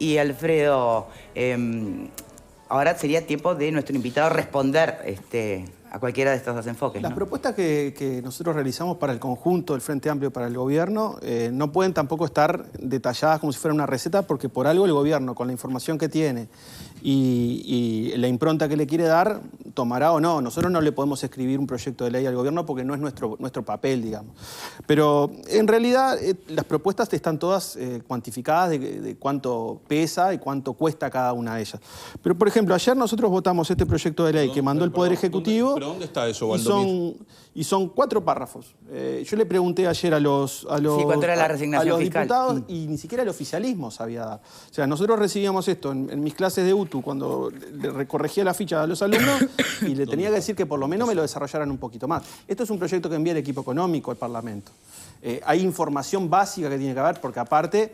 Y Alfredo, ahora sería tiempo de nuestro invitado responder a cualquiera de estos dos enfoques, Las ¿no? propuestas que nosotros realizamos para el conjunto del Frente Amplio para el gobierno no pueden tampoco estar detalladas como si fuera una receta, porque por algo el gobierno, con la información que tiene y la impronta que le quiere dar, tomará o no. Nosotros no le podemos escribir un proyecto de ley al gobierno porque no es nuestro papel, digamos. Pero en realidad las propuestas están todas cuantificadas de cuánto pesa y cuánto cuesta cada una de ellas. Pero, por ejemplo, ayer nosotros votamos este proyecto de ley que mandó el Poder Ejecutivo. ¿Pero dónde está eso, Valdomir? Y son 4 párrafos. Yo le pregunté ayer a los ¿cuánto era la resignación fiscal? diputados y ni siquiera el oficialismo sabía dar. O sea, nosotros recibíamos esto en mis clases de UTU cuando le corregía la ficha a los alumnos y le tenía que decir que por lo menos me lo desarrollaran un poquito más. Esto es un proyecto que envía el equipo económico al Parlamento. Hay información básica que tiene que haber porque aparte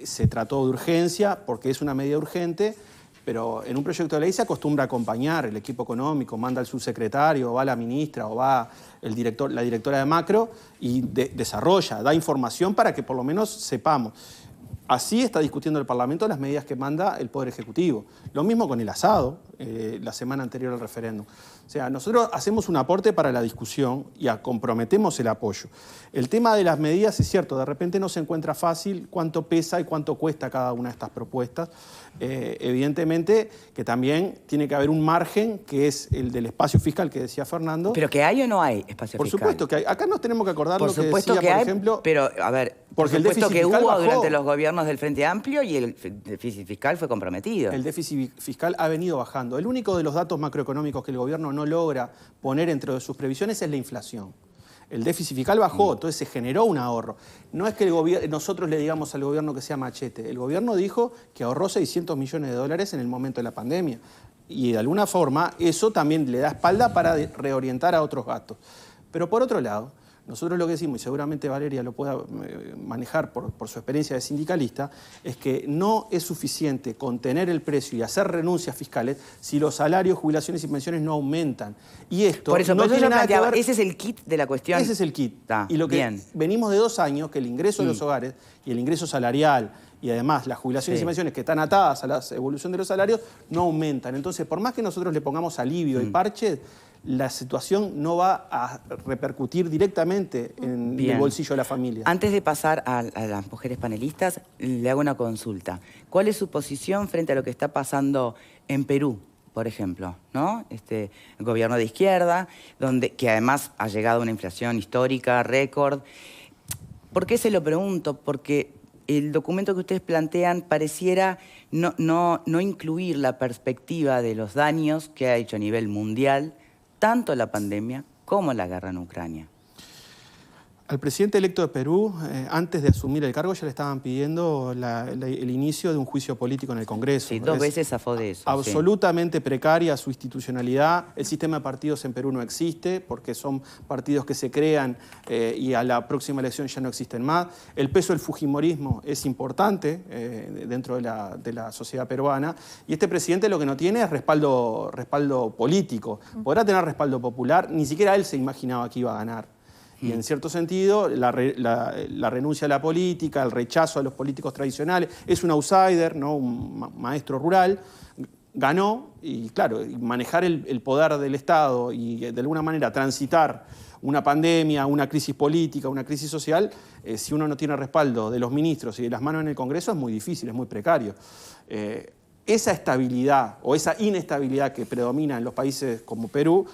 se trató de urgencia, porque es una medida urgente. Pero en un proyecto de ley se acostumbra a acompañar el equipo económico, manda al subsecretario, va la ministra o va la directora de macro y desarrolla, da información para que por lo menos sepamos. Así está discutiendo el Parlamento las medidas que manda el Poder Ejecutivo. Lo mismo con el asado, la semana anterior al referéndum. O sea, nosotros hacemos un aporte para la discusión y comprometemos el apoyo. El tema de las medidas es cierto, de repente no se encuentra fácil cuánto pesa y cuánto cuesta cada una de estas propuestas. Evidentemente que también tiene que haber un margen que es el del espacio fiscal que decía Fernando. ¿Pero que hay o no hay espacio Por fiscal? Supuesto que hay. Acá nos tenemos que acordar Por lo que supuesto decía, que por hay, ejemplo. pero, a ver, por porque el supuesto déficit que fiscal hubo bajó. durante los gobiernos del Frente Amplio y el déficit fiscal fue comprometido. El déficit fiscal ha venido bajando. El único de los datos macroeconómicos que el gobierno no logra poner entre sus previsiones es la inflación. El déficit fiscal bajó, entonces se generó un ahorro. No es que nosotros le digamos al gobierno que sea machete. El gobierno dijo que ahorró 600 millones de dólares en el momento de la pandemia. Y de alguna forma eso también le da espalda para reorientar a otros gastos. Pero por otro lado, nosotros lo que decimos, y seguramente Valeria lo pueda manejar por su experiencia de sindicalista, es que no es suficiente contener el precio y hacer renuncias fiscales si los salarios, jubilaciones y pensiones no aumentan. Y esto por eso, no tiene nada que ver. Ese es el kit de la cuestión. Ese es el kit. Y lo que bien. venimos de 2 años, que el ingreso de los hogares y el ingreso salarial y además las jubilaciones y pensiones que están atadas a la evolución de los salarios no aumentan. Entonces, por más que nosotros le pongamos alivio y parche, la situación no va a repercutir directamente en el bolsillo de la familia. Antes de pasar a las mujeres panelistas, le hago una consulta. ¿Cuál es su posición frente a lo que está pasando en Perú, por ejemplo, ¿no? El gobierno de izquierda, que además ha llegado a una inflación histórica, récord? ¿Por qué se lo pregunto? Porque el documento que ustedes plantean pareciera no incluir la perspectiva de los daños que ha hecho a nivel mundial tanto la pandemia como la guerra en Ucrania. Al presidente electo de Perú, antes de asumir el cargo, ya le estaban pidiendo el inicio de un juicio político en el Congreso. Sí, 2 veces zafó de eso. Absolutamente precaria su institucionalidad. El sistema de partidos en Perú no existe, porque son partidos que se crean y a la próxima elección ya no existen más. El peso del fujimorismo es importante dentro de la sociedad peruana. Y este presidente lo que no tiene es respaldo político. Podrá tener respaldo popular, ni siquiera él se imaginaba que iba a ganar. Y en cierto sentido, la renuncia a la política, el rechazo a los políticos tradicionales, es un outsider, ¿no? Un maestro rural, ganó y claro, manejar el poder del Estado y de alguna manera transitar una pandemia, una crisis política, una crisis social, si uno no tiene respaldo de los ministros y de las manos en el Congreso es muy difícil, es muy precario. Esa estabilidad o esa inestabilidad que predomina en los países como Perú,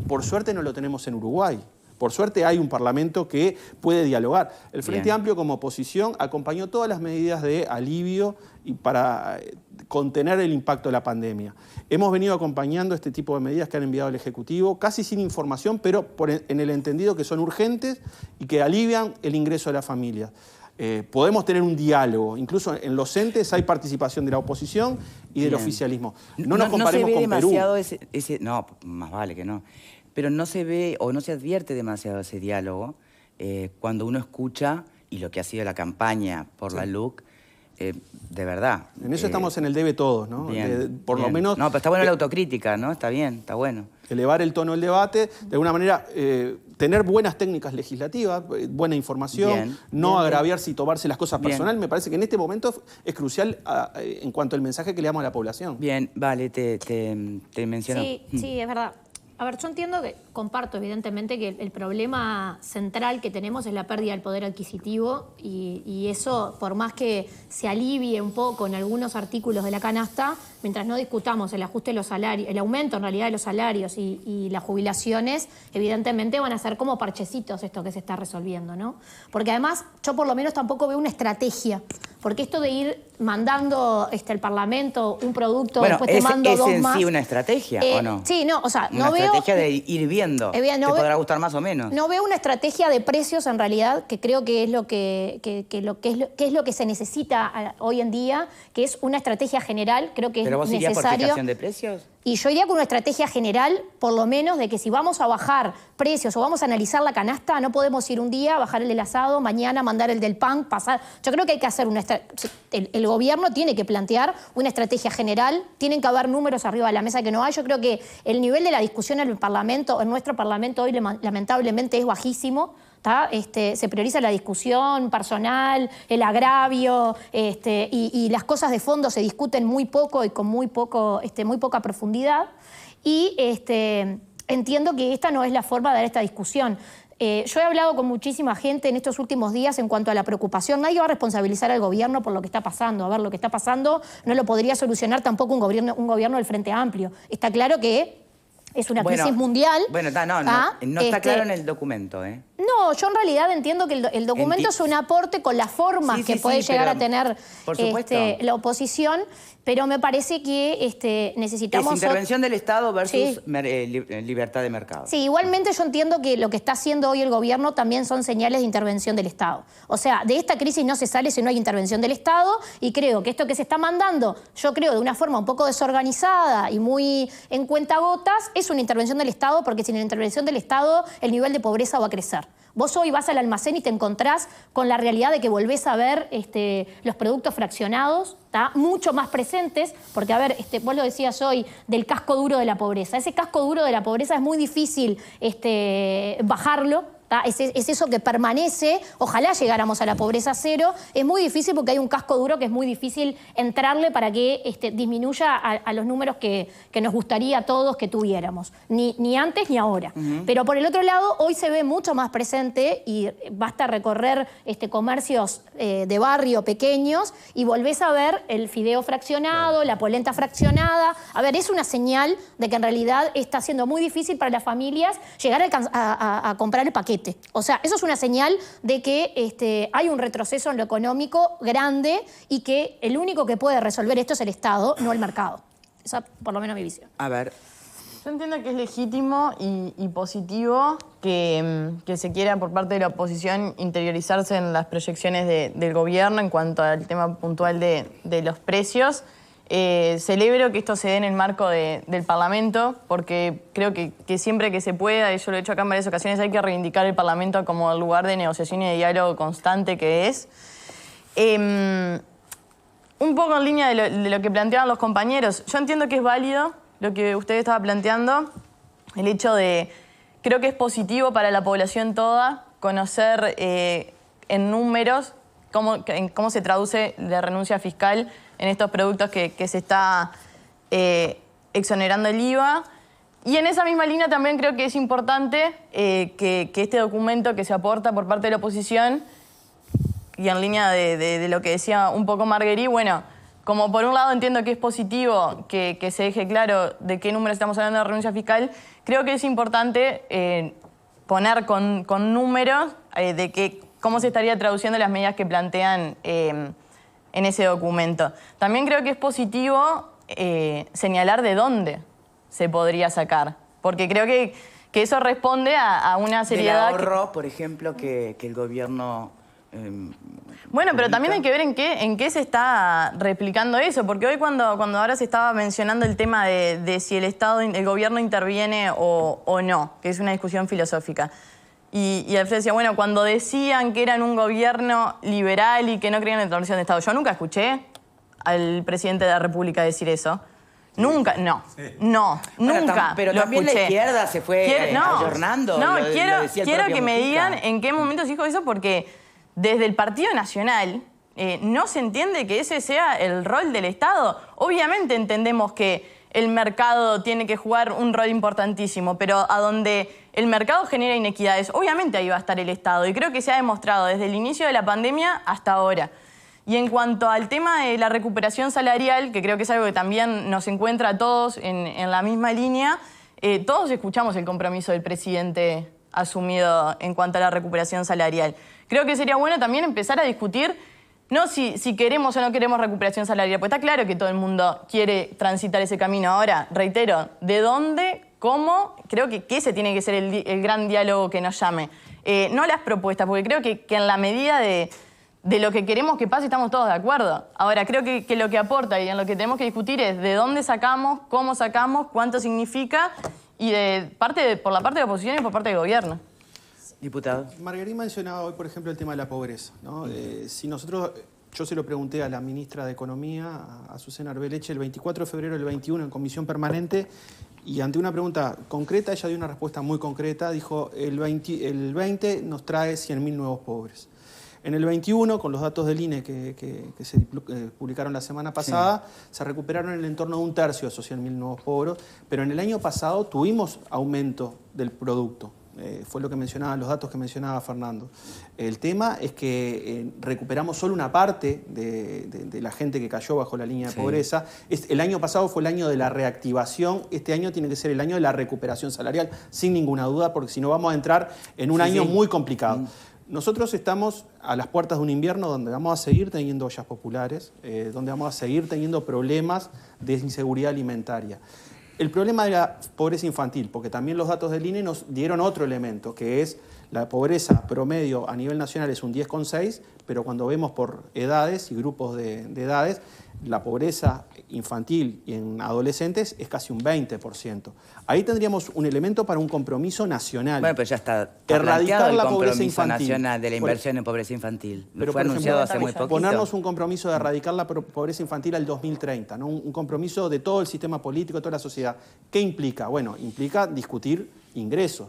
por suerte no lo tenemos en Uruguay. Por suerte hay un Parlamento que puede dialogar. El Frente Amplio como oposición acompañó todas las medidas de alivio y para contener el impacto de la pandemia. Hemos venido acompañando este tipo de medidas que han enviado el Ejecutivo, casi sin información, pero en el entendido que son urgentes y que alivian el ingreso de la familia. Podemos tener un diálogo, incluso en los entes hay participación de la oposición y del oficialismo. No nos comparemos con Perú. No, más vale que no. Pero no se ve o no se advierte demasiado ese diálogo cuando uno escucha, y lo que ha sido la campaña por la LUC, de verdad. En eso estamos en el debe todos, ¿no? Por lo menos... No, pero está bueno la autocrítica, ¿no? Está bien, está bueno. Elevar el tono del debate, de alguna manera tener buenas técnicas legislativas, buena información, no agraviarse y tomarse las cosas personal. Me parece que en este momento es crucial en cuanto al mensaje que le damos a la población. Bien, vale, te menciono. Sí, es verdad. A ver, yo entiendo que, comparto evidentemente que el problema central que tenemos es la pérdida del poder adquisitivo y eso, por más que se alivie un poco en algunos artículos de la canasta, mientras no discutamos el ajuste de los salarios, el aumento en realidad de los salarios y las jubilaciones, evidentemente van a ser como parchecitos esto que se está resolviendo, ¿no? Porque además yo por lo menos tampoco veo una estrategia, porque esto de ir mandando al Parlamento un producto, después te mando dos más... ¿Es en sí una estrategia o no? Sí, no, o sea, no veo... Una estrategia de ir viendo, te podrá gustar más o menos. No veo una estrategia de precios en realidad, que creo que es lo que se necesita hoy en día, que es una estrategia general, creo que es necesario. ¿Pero vos irías por fijación de precios? Y yo iría con una estrategia general, por lo menos, de que si vamos a bajar precios o vamos a analizar la canasta, no podemos ir un día, bajar el del asado, mañana mandar el del pan, pasar... Yo creo que hay que hacer el gobierno tiene que plantear una estrategia general, tienen que haber números arriba de la mesa que no hay. Yo creo que el nivel de la discusión en el Parlamento, en nuestro Parlamento hoy lamentablemente es bajísimo. Se prioriza la discusión personal, el agravio, y las cosas de fondo se discuten muy poco y con muy poca profundidad. Y entiendo que esta no es la forma de dar esta discusión. Yo he hablado con muchísima gente en estos últimos días en cuanto a la preocupación. Nadie va a responsabilizar al gobierno por lo que está pasando. A ver, lo que está pasando no lo podría solucionar tampoco un gobierno del Frente Amplio. Está claro que es una crisis mundial. Bueno, no está claro en el documento, ¿eh? No, yo en realidad entiendo que el documento es un aporte con las formas que puede llegar a tener la oposición, pero me parece que necesitamos... Es intervención del Estado versus libertad de mercado. Sí, igualmente yo entiendo que lo que está haciendo hoy el gobierno también son señales de intervención del Estado. O sea, de esta crisis no se sale si no hay intervención del Estado, y creo que esto que se está mandando, yo creo de una forma un poco desorganizada y muy en cuentagotas, es una intervención del Estado, porque sin la intervención del Estado el nivel de pobreza va a crecer. Vos hoy vas al almacén y te encontrás con la realidad de que volvés a ver los productos fraccionados, mucho más presentes, porque, a ver, vos lo decías hoy, del casco duro de la pobreza. Ese casco duro de la pobreza es muy difícil bajarlo. Es eso que permanece, ojalá llegáramos a la pobreza cero, es muy difícil porque hay un casco duro que es muy difícil entrarle para que disminuya a los números que nos gustaría a todos que tuviéramos, ni antes ni ahora. Pero por el otro lado, hoy se ve mucho más presente y basta recorrer comercios de barrio pequeños y volvés a ver el fideo fraccionado, la polenta fraccionada. A ver, es una señal de que en realidad está siendo muy difícil para las familias llegar a comprar el paquete. O sea, eso es una señal de que hay un retroceso en lo económico grande y que el único que puede resolver esto es el Estado, no el mercado. Esa es por lo menos mi visión. A ver. Yo entiendo que es legítimo y positivo que se quiera por parte de la oposición interiorizarse en las proyecciones del gobierno en cuanto al tema puntual de los precios. Celebro que esto se dé en el marco del Parlamento, porque creo que siempre que se pueda, y yo lo he hecho acá en varias ocasiones, hay que reivindicar el Parlamento como el lugar de negociación y de diálogo constante que es. Un poco en línea de lo que planteaban los compañeros, yo entiendo que es válido lo que usted estaba planteando, el hecho de, creo que es positivo para la población toda conocer en números cómo se traduce la renuncia fiscal en estos productos que se está exonerando el IVA. Y en esa misma línea también creo que es importante que este documento que se aporta por parte de la oposición, y en línea de lo que decía un poco Marguerite, bueno, como por un lado entiendo que es positivo que se deje claro de qué números estamos hablando de renuncia fiscal, creo que es importante poner con números de cómo se estaría traduciendo las medidas que plantean en ese documento. También creo que es positivo señalar de dónde se podría sacar, porque creo que eso responde a una seriedad... Del ahorro, por ejemplo, que el gobierno... Bueno, pero también hay que ver en qué se está replicando eso, porque hoy cuando ahora se estaba mencionando el tema de si el gobierno interviene o no, que es una discusión filosófica. Y Alfredo decía, bueno, cuando decían que eran un gobierno liberal y que no creían en la intervención de Estado, yo nunca escuché al presidente de la República decir eso. Nunca, nunca pero lo también escuché. la izquierda se fue ayornando. No, lo decía el quiero propio que me Mujica. digan en qué momento se dijo eso, porque desde el Partido Nacional no se entiende que ese sea el rol del Estado. Obviamente entendemos que el mercado tiene que jugar un rol importantísimo, pero a donde el mercado genera inequidades, obviamente ahí va a estar el Estado. Y creo que se ha demostrado desde el inicio de la pandemia hasta ahora. Y en cuanto al tema de la recuperación salarial, que creo que es algo que también nos encuentra a todos en la misma línea, todos escuchamos el compromiso del presidente asumido en cuanto a la recuperación salarial. Creo que sería bueno también empezar a discutir no si queremos o no queremos recuperación salarial, porque está claro que todo el mundo quiere transitar ese camino. Ahora, reitero, ¿de dónde? ¿Cómo? Creo que ese tiene que ser el gran diálogo que nos llame. No las propuestas, porque creo que en la medida de lo que queremos que pase estamos todos de acuerdo. Ahora, creo que lo que aporta y en lo que tenemos que discutir es de dónde sacamos, cómo sacamos, cuánto significa y por la parte de oposición y por parte del gobierno. Diputado. Marguerite mencionaba hoy, por ejemplo, el tema de la pobreza, ¿no? Yo se lo pregunté a la ministra de Economía, a Azucena Arbeleche, el 24 de febrero del 21 en comisión permanente, y ante una pregunta concreta, ella dio una respuesta muy concreta, dijo, el 20 nos trae 100.000 nuevos pobres. En el 21, con los datos del INE que se publicaron la semana pasada, se recuperaron en el entorno de un tercio de esos 100.000 nuevos pobres, pero en el año pasado tuvimos aumento del producto. Fue lo que mencionaba, los datos que mencionaba Fernando. El tema es que recuperamos solo una parte de la gente que cayó bajo la línea de pobreza. El año pasado fue el año de la reactivación, este año tiene que ser el año de la recuperación salarial, sin ninguna duda, porque si no vamos a entrar en un año muy complicado. Nosotros estamos a las puertas de un invierno donde vamos a seguir teniendo ollas populares, donde vamos a seguir teniendo problemas de inseguridad alimentaria. El problema de la pobreza infantil, porque también los datos del INE nos dieron otro elemento, que es la pobreza promedio a nivel nacional es un 10,6, pero cuando vemos por edades y grupos de edades, la pobreza infantil y en adolescentes es casi un 20%. Ahí tendríamos un elemento para un compromiso nacional. Bueno, pero ya está erradicar el la pobreza compromiso infantil nacional de la inversión en pobreza infantil. Pero fue anunciado hace muy poquito. Ponernos un compromiso de erradicar la pobreza infantil al 2030, ¿no? Un compromiso de todo el sistema político, de toda la sociedad. ¿Qué implica? Bueno, implica discutir ingresos,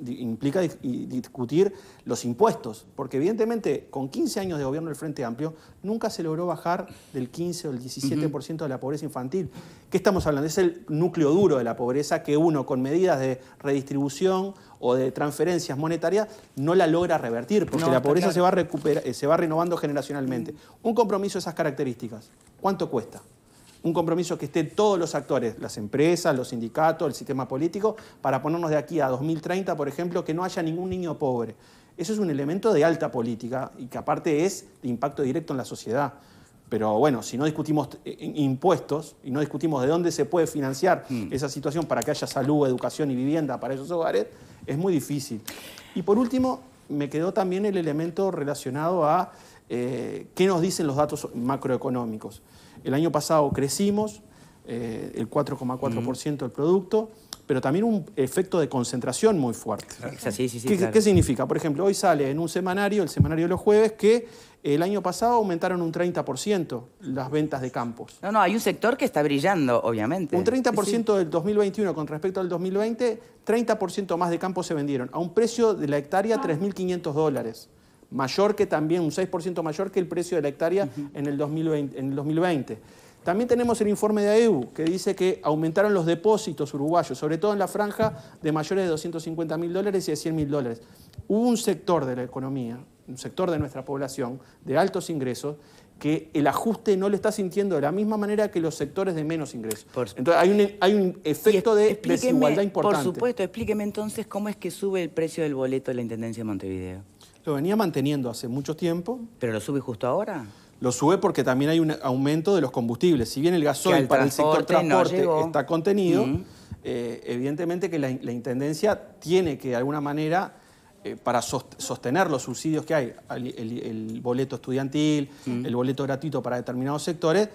implica discutir los impuestos, porque evidentemente con 15 años de gobierno del Frente Amplio nunca se logró bajar del 15 o el 17% de la pobreza infantil. ¿Qué estamos hablando? Es el núcleo duro de la pobreza que uno con medidas de redistribución o de transferencias monetarias no la logra revertir, porque la pobreza se va renovando generacionalmente. Un compromiso de esas características, ¿cuánto cuesta? Un compromiso que estén todos los actores, las empresas, los sindicatos, el sistema político, para ponernos de aquí a 2030, por ejemplo, que no haya ningún niño pobre. Eso es un elemento de alta política y que aparte es de impacto directo en la sociedad. Pero bueno, si no discutimos impuestos y no discutimos de dónde se puede financiar esa situación para que haya salud, educación y vivienda para esos hogares, es muy difícil. Y por último, me quedó también el elemento relacionado a qué nos dicen los datos macroeconómicos. El año pasado crecimos, el 4,4% del producto, pero también un efecto de concentración muy fuerte. ¿Qué significa? Por ejemplo, hoy sale en un semanario, el semanario de los jueves, que el año pasado aumentaron un 30% las ventas de campos. No, hay un sector que está brillando, obviamente. Un 30% del 2021 con respecto al 2020, 30% más de campos se vendieron a un precio de la hectárea $3.500. Mayor que también, un 6% mayor que el precio de la hectárea en el 2020. También tenemos el informe de AEU, que dice que aumentaron los depósitos uruguayos, sobre todo en la franja de mayores de $250.000 y de $100.000. Hubo un sector de la economía, un sector de nuestra población, de altos ingresos, que el ajuste no lo está sintiendo de la misma manera que los sectores de menos ingresos. Entonces hay un efecto de desigualdad importante. Por supuesto, explíqueme entonces cómo es que sube el precio del boleto de la Intendencia de Montevideo. Lo venía manteniendo hace mucho tiempo. ¿Pero lo sube justo ahora? Lo sube porque también hay un aumento de los combustibles. Si bien el gasoil para el sector transporte está contenido, evidentemente que la Intendencia tiene que de alguna manera, para sostener los subsidios que hay, el boleto estudiantil, el boleto gratuito para determinados sectores,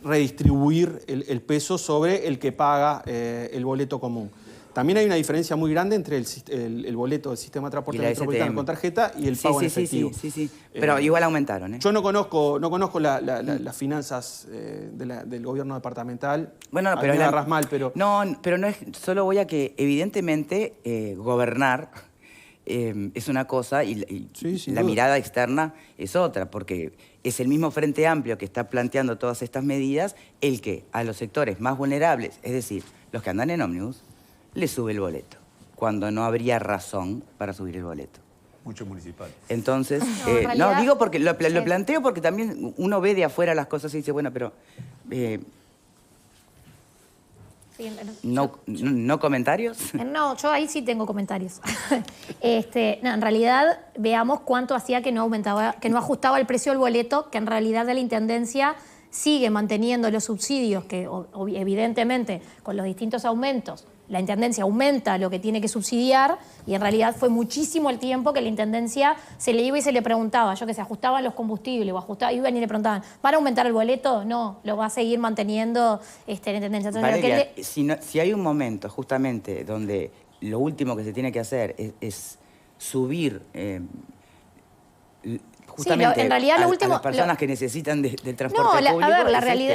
redistribuir el peso sobre el que paga el boleto común. También hay una diferencia muy grande entre el boleto del sistema de transporte metropolitano con tarjeta y el pago en efectivo. Sí. Pero igual aumentaron, ¿eh? Yo no conozco las finanzas del gobierno departamental. Bueno, pero me agarrás mal, pero... No, pero no es... Solo voy a que, evidentemente, gobernar es una cosa y la mirada externa es otra, porque es el mismo Frente Amplio que está planteando todas estas medidas el que a los sectores más vulnerables, es decir, los que andan en ómnibus, les sube el boleto, cuando no habría razón para subir el boleto. Muchos municipales. Entonces, realidad, digo porque lo planteo porque también uno ve de afuera las cosas y dice, bueno, pero... ¿No comentarios? No, yo ahí sí tengo comentarios. En realidad, veamos cuánto hacía que no aumentaba, que no ajustaba el precio del boleto, que en realidad de la Intendencia sigue manteniendo los subsidios, que evidentemente con los distintos aumentos la Intendencia aumenta lo que tiene que subsidiar y en realidad fue muchísimo el tiempo que la Intendencia se le iba y se le preguntaba, yo que se ajustaban los combustibles o iban y le preguntaban, ¿van a aumentar el boleto? No, lo va a seguir manteniendo la Intendencia. Entonces, Valeria, si hay un momento justamente donde lo último que se tiene que hacer es subir... justamente en realidad, a las personas que necesitan del transporte público. A ver,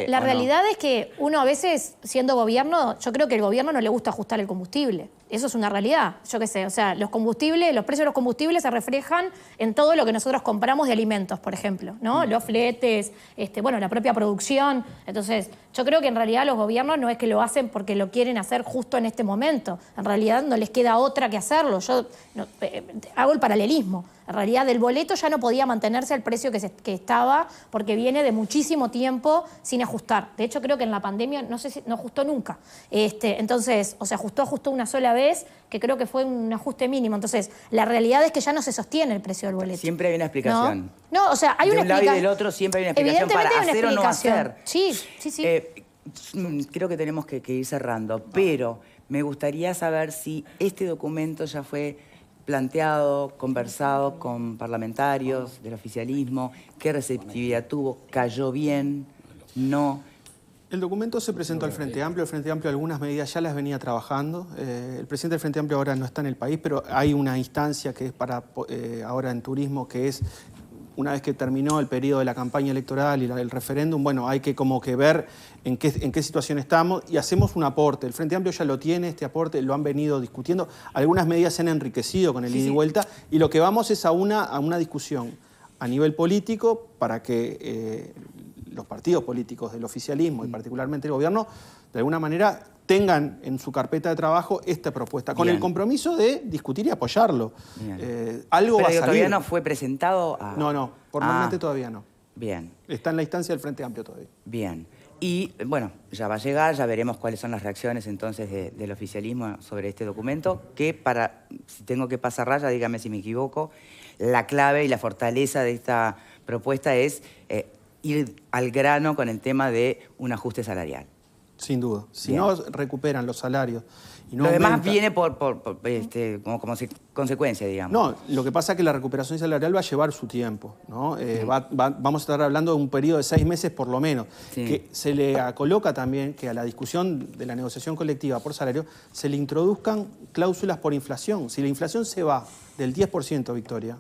la realidad es que uno a veces, siendo gobierno, yo creo que al gobierno no le gusta ajustar el combustible. Eso es una realidad. Yo qué sé, o sea, los precios de los combustibles se reflejan en todo lo que nosotros compramos de alimentos, por ejemplo, ¿no? Los fletes, la propia producción. Entonces, yo creo que en realidad los gobiernos no es que lo hacen porque lo quieren hacer justo en este momento. En realidad no les queda otra que hacerlo. Yo hago el paralelismo. En realidad, del boleto ya no podía mantenerse el precio que estaba porque viene de muchísimo tiempo sin ajustar. De hecho, creo que en la pandemia no ajustó nunca. Entonces, o sea, ajustó una sola vez, que creo que fue un ajuste mínimo. Entonces, la realidad es que ya no se sostiene el precio del boleto. Siempre hay una explicación. No, o sea, hay una explicación. De un lado y del otro siempre hay una explicación para hacer o no hacer. Sí. Creo que tenemos que ir cerrando, pero me gustaría saber si este documento ya fue planteado, conversado con parlamentarios del oficialismo, qué receptividad tuvo, cayó bien, no. El documento se presentó al Frente Amplio. El Frente Amplio algunas medidas ya las venía trabajando. El presidente del Frente Amplio ahora no está en el país, pero hay una instancia que es para ahora en turismo, que es una vez que terminó el periodo de la campaña electoral y el referéndum, bueno, hay que como que ver en qué situación estamos y hacemos un aporte. El Frente Amplio ya lo tiene, este aporte lo han venido discutiendo. Algunas medidas se han enriquecido con el ida y vuelta y lo que vamos es a una discusión a nivel político para que los partidos políticos del oficialismo y particularmente el gobierno, de alguna manera tengan en su carpeta de trabajo esta propuesta, con el compromiso de discutir y apoyarlo. Algo va a salir. ¿Todavía no fue presentado? No, formalmente todavía no. Bien. Está en la instancia del Frente Amplio todavía. Bien. Y bueno, ya va a llegar, ya veremos cuáles son las reacciones entonces del oficialismo sobre este documento, que si tengo que pasar raya, dígame si me equivoco, la clave y la fortaleza de esta propuesta es ir al grano con el tema de un ajuste salarial. Sin duda. Si no recuperan los salarios y no lo demás aumenta... viene como consecuencia, digamos. No, lo que pasa es que la recuperación salarial va a llevar su tiempo, ¿no? Vamos a estar hablando de un periodo de 6 meses por lo menos. Sí. Que se le coloca también que a la discusión de la negociación colectiva por salario se le introduzcan cláusulas por inflación. Si la inflación se va del 10%, Victoria,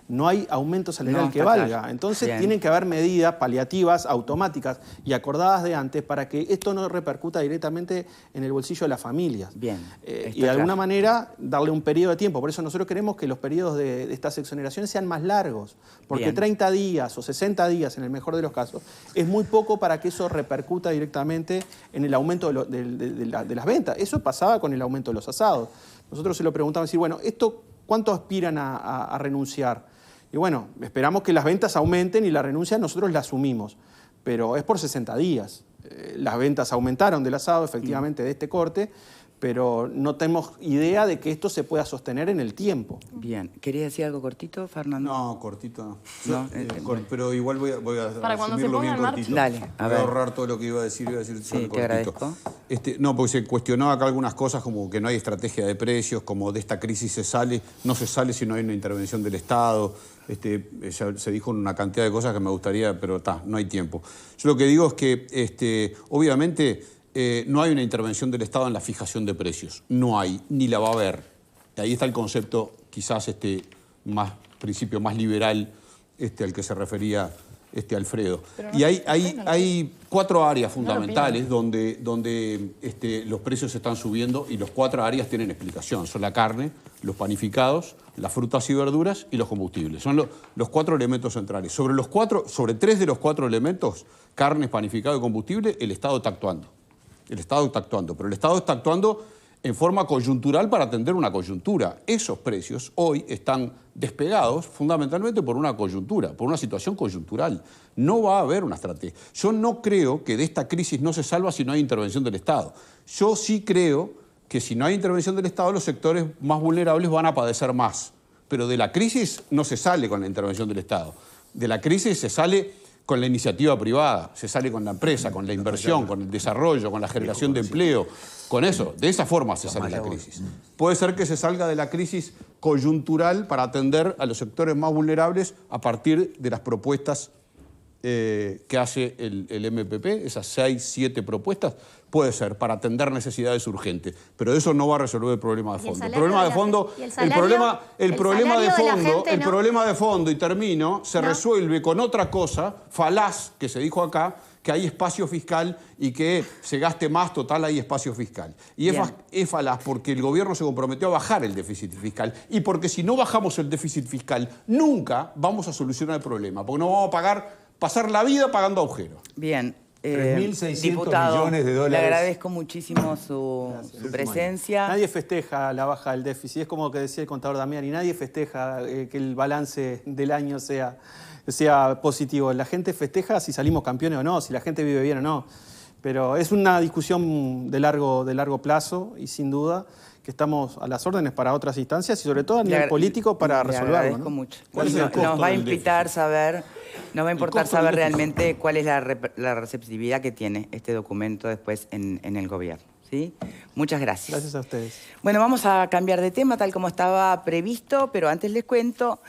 no hay aumento salarial que valga. Claro. Entonces tienen que haber medidas paliativas, automáticas y acordadas de antes para que esto no repercuta directamente en el bolsillo de las familias. Bien. Y de alguna manera darle un periodo de tiempo. Por eso nosotros queremos que los periodos de estas exoneraciones sean más largos. Porque 30 días o 60 días, en el mejor de los casos, es muy poco para que eso repercuta directamente en el aumento de las ventas. Eso pasaba con el aumento de los asados. Nosotros se lo preguntamos, bueno, ¿esto cuánto aspiran a renunciar? Y bueno, esperamos que las ventas aumenten y la renuncia nosotros la asumimos, pero es por 60 días. Las ventas aumentaron del asado, efectivamente, de este corte, pero no tenemos idea de que esto se pueda sostener en el tiempo. Bien. ¿Querías decir algo cortito, Fernando? No, cortito no. Pero igual voy a resumirlo bien cortito. Dale, a ver. Voy a ahorrar todo lo que iba a decir sí, te agradezco. No, porque se cuestionaba acá algunas cosas como que no hay estrategia de precios, como de esta crisis no se sale si no hay una intervención del Estado. Se dijo una cantidad de cosas que me gustaría, pero no hay tiempo. Yo lo que digo es que, obviamente, no hay una intervención del Estado en la fijación de precios. No hay, ni la va a haber. Ahí está el concepto, quizás principio más liberal al que se refería Alfredo. Y hay 4 áreas fundamentales donde los precios están subiendo y las 4 áreas tienen explicación. Son la carne, los panificados, las frutas y verduras y los combustibles. Son los 4 elementos centrales. Sobre 3 de los 4 elementos, carne, panificado y combustible, el Estado está actuando. Pero el Estado está actuando en forma coyuntural para atender una coyuntura. Esos precios hoy están despegados fundamentalmente por una coyuntura, por una situación coyuntural. No va a haber una estrategia. Yo no creo que de esta crisis no se salva si no hay intervención del Estado. Yo sí creo que si no hay intervención del Estado, los sectores más vulnerables van a padecer más. Pero de la crisis no se sale con la intervención del Estado. De la crisis se sale con la iniciativa privada, se sale con la empresa, con la inversión, con el desarrollo, con la generación de empleo. Con eso, de esa forma se sale de la crisis. Puede ser que se salga de la crisis coyuntural para atender a los sectores más vulnerables a partir de las propuestas que hace el MPP, esas 6, 7 propuestas, puede ser para atender necesidades urgentes, pero eso no va a resolver el problema de fondo. El problema de fondo, y termino, se resuelve con otra cosa falaz que se dijo acá, que hay espacio fiscal y que se gaste más, total hay espacio fiscal. Y es falaz porque el gobierno se comprometió a bajar el déficit fiscal y porque si no bajamos el déficit fiscal, nunca vamos a solucionar el problema, porque no vamos a pasar la vida pagando agujeros. Bien. 3.600 diputado, millones de dólares. Le agradezco muchísimo su presencia. Nadie festeja la baja del déficit, es como lo que decía el contador Damián, y nadie festeja que el balance del año sea positivo. La gente festeja si salimos campeones o no, si la gente vive bien o no. Pero es una discusión de largo plazo y sin duda que estamos a las órdenes para otras instancias y sobre todo a nivel político para resolverlo. Le agradezco mucho. Nos va a importar saber realmente cuál es la receptividad que tiene este documento después en el gobierno. ¿Sí? Muchas gracias. Gracias a ustedes. Bueno, vamos a cambiar de tema tal como estaba previsto, pero antes les cuento